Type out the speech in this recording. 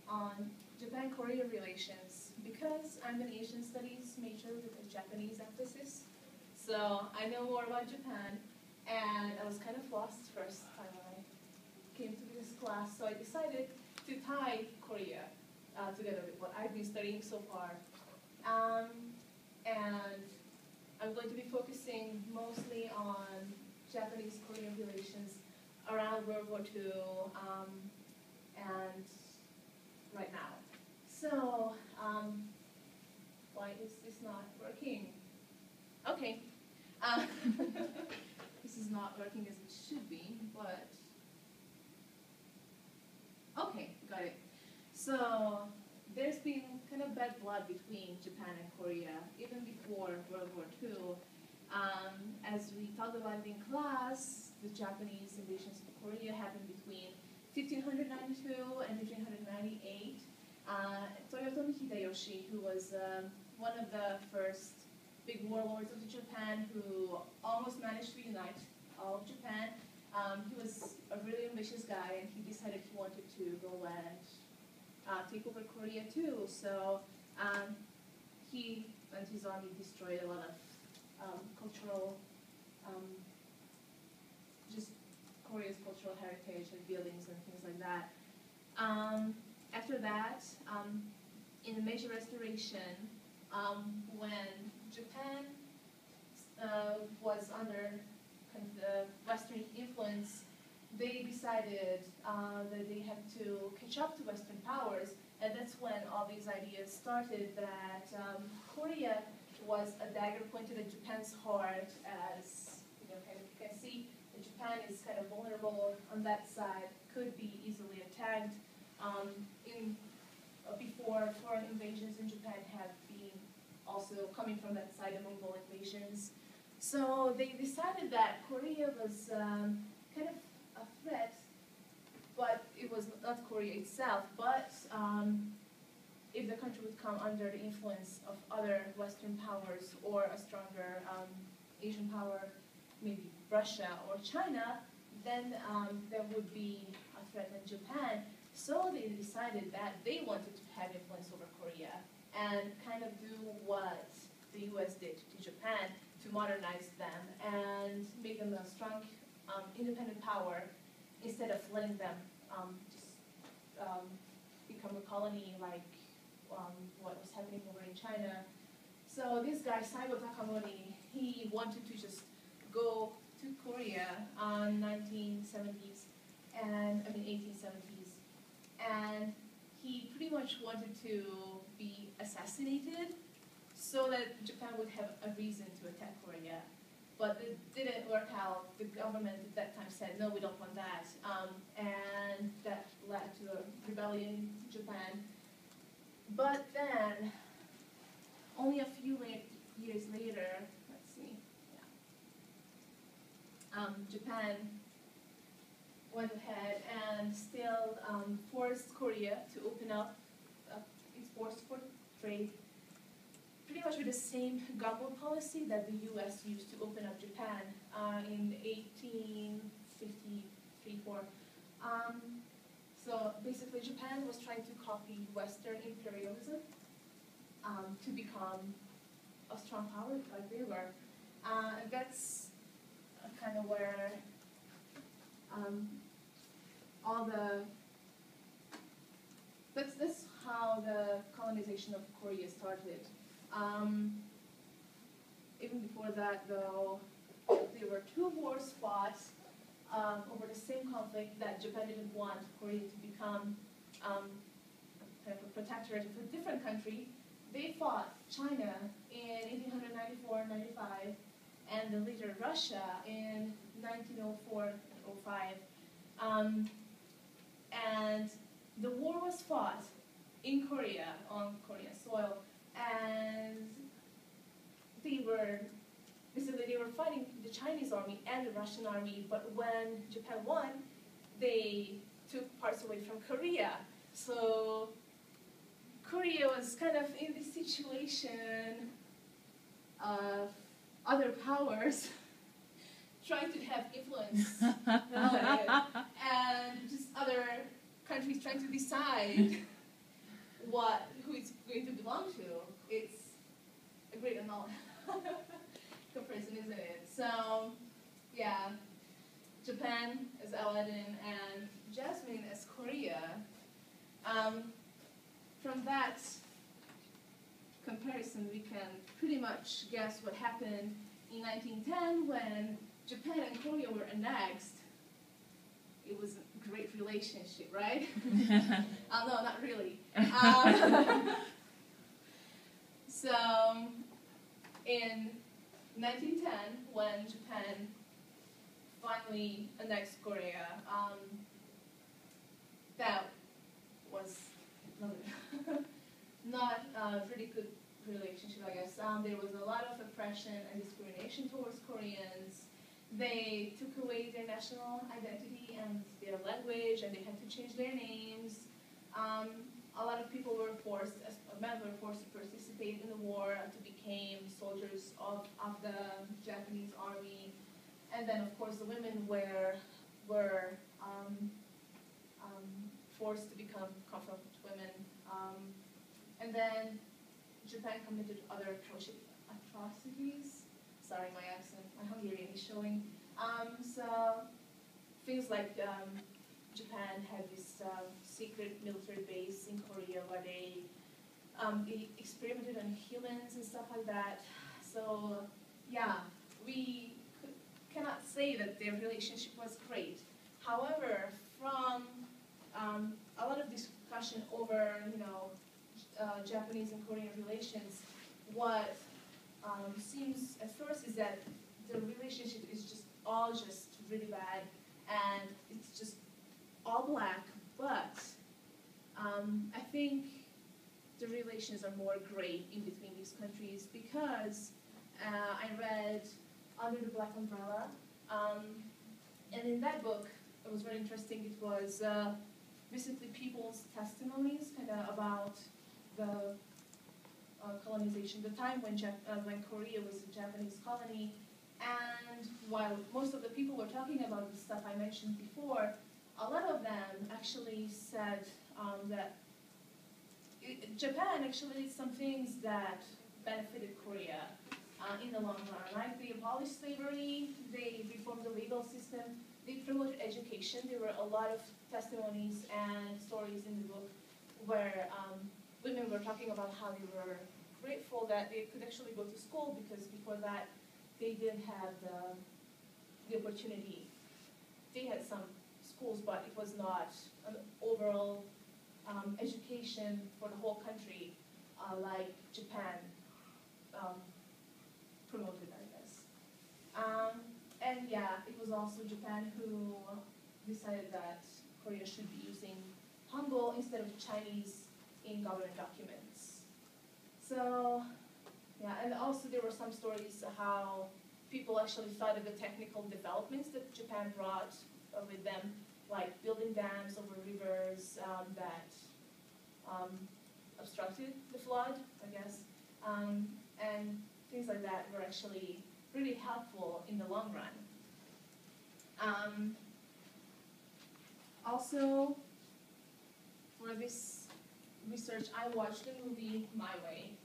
on Japan-Korea relations because I'm an Asian studies major with a Japanese emphasis. So I know more about Japan, and I was kind of lost first time I came to this class, so I decided to tie Korea together with what I've been studying so far. And I'm going to be focusing mostly on Japanese-Korean relations around World War II and right now. So, why is this not working? Okay. This is not working as it should be, but okay, got it. So, there's been kind of bad blood between Japan and Korea, even before World War II. As we talked about in class, the Japanese invasions of Korea happened between 1592 and 1598. Toyotomi Hideyoshi, who was one of the first big warlords of Japan, who almost managed to unite all of Japan, he was a really ambitious guy, and he decided he wanted to go and take over Korea too. So he and his army destroyed a lot of cultural, just Korea's cultural heritage and buildings and things like that. After that, in the Meiji Restoration, when Japan was under kind of the Western influence, they decided that they had to catch up to Western powers, and that's when all these ideas started that Korea was a dagger pointed at Japan's heart, as kind of you can see that Japan is kind of vulnerable on that side, could be easily attacked. Before foreign invasions in Japan have been also coming from that side, the Mongol invasions. So they decided that Korea was kind of a threat, but it was not Korea itself, but if the country would come under the influence of other Western powers or a stronger Asian power, maybe Russia or China, then there would be a threat in Japan. So they decided that they wanted to have influence over Korea and kind of do what the US did to Japan to modernize them and make them a strong independent power instead of letting them just become a colony like what was happening over in China. So this guy, Saigo Takamori, he wanted to just go to Korea in 1870s, and he pretty much wanted to be assassinated so that Japan would have a reason to attack Korea. But it didn't work out. The government at that time said, no, we don't want that. And that led to a rebellion in Japan. But then, only a few years later, let's see, Japan went ahead and still forced Korea to open up its ports for trade, pretty much with the same gumbo policy that the US used to open up Japan in 1853-4. So basically Japan was trying to copy Western imperialism to become a strong power like they were. And that's kind of where that's how the colonization of Korea started. Even before that, though, there were two wars fought over the same conflict that Japan didn't want Korea to become kind of a protectorate of a different country. They fought China in 1894-95, and then later Russia in 1904-05. And the war was fought in Korea, on Korean soil, and they were fighting the Chinese army and the Russian army, but when Japan won, they took parts away from Korea. So Korea was kind of in this situation of other powers trying to have influence and just other countries trying to decide who it's going to belong to, it's a great comparison, isn't it? So, yeah, Japan as Aladdin and Jasmine as Korea. From that comparison, we can pretty much guess what happened in 1910 when Japan and Korea were annexed. It was a great relationship, right? No, not really. So, in 1910, when Japan finally annexed Korea, that was not a really good relationship, I guess. There was a lot of oppression and discrimination towards Koreans. They took away their national identity and their language, and they had to change their names. A lot of people were forced, men were forced to participate in the war, to become soldiers of the Japanese army. And then, of course, the women were forced to become conflict women. And then Japan committed other atrocities. Sorry, my accent, my Hungarian is showing. So things like Japan had this secret military base in Korea where they experimented on humans and stuff like that. So yeah, we cannot say that their relationship was great. However, from a lot of discussion over, Japanese and Korean relations, what seems at first is that the relationship is just really bad, and it's just all black. But I think the relations are more gray in between these countries because I read Under the Black Umbrella, and in that book, it was very interesting. It was basically people's testimonies kind of about the colonization, the time when Korea was a Japanese colony. And while most of the people were talking about the stuff I mentioned before, a lot of them actually said that Japan actually did some things that benefited Korea in the long run. Like they abolished slavery, they reformed the legal system, they promoted education. There were a lot of testimonies and stories in the book where women were talking about how they were grateful that they could actually go to school because before that they didn't have the opportunity. They had some schools, but it was not an overall education for the whole country like Japan promoted, I guess. And yeah, it was also Japan who decided that Korea should be using Hangul instead of Chinese in government documents. So, yeah, and also there were some stories how people actually thought of the technical developments that Japan brought with them, like building dams over rivers that obstructed the flood, I guess, and things like that were actually really helpful in the long run. Also, for this research, I watched the movie My Way.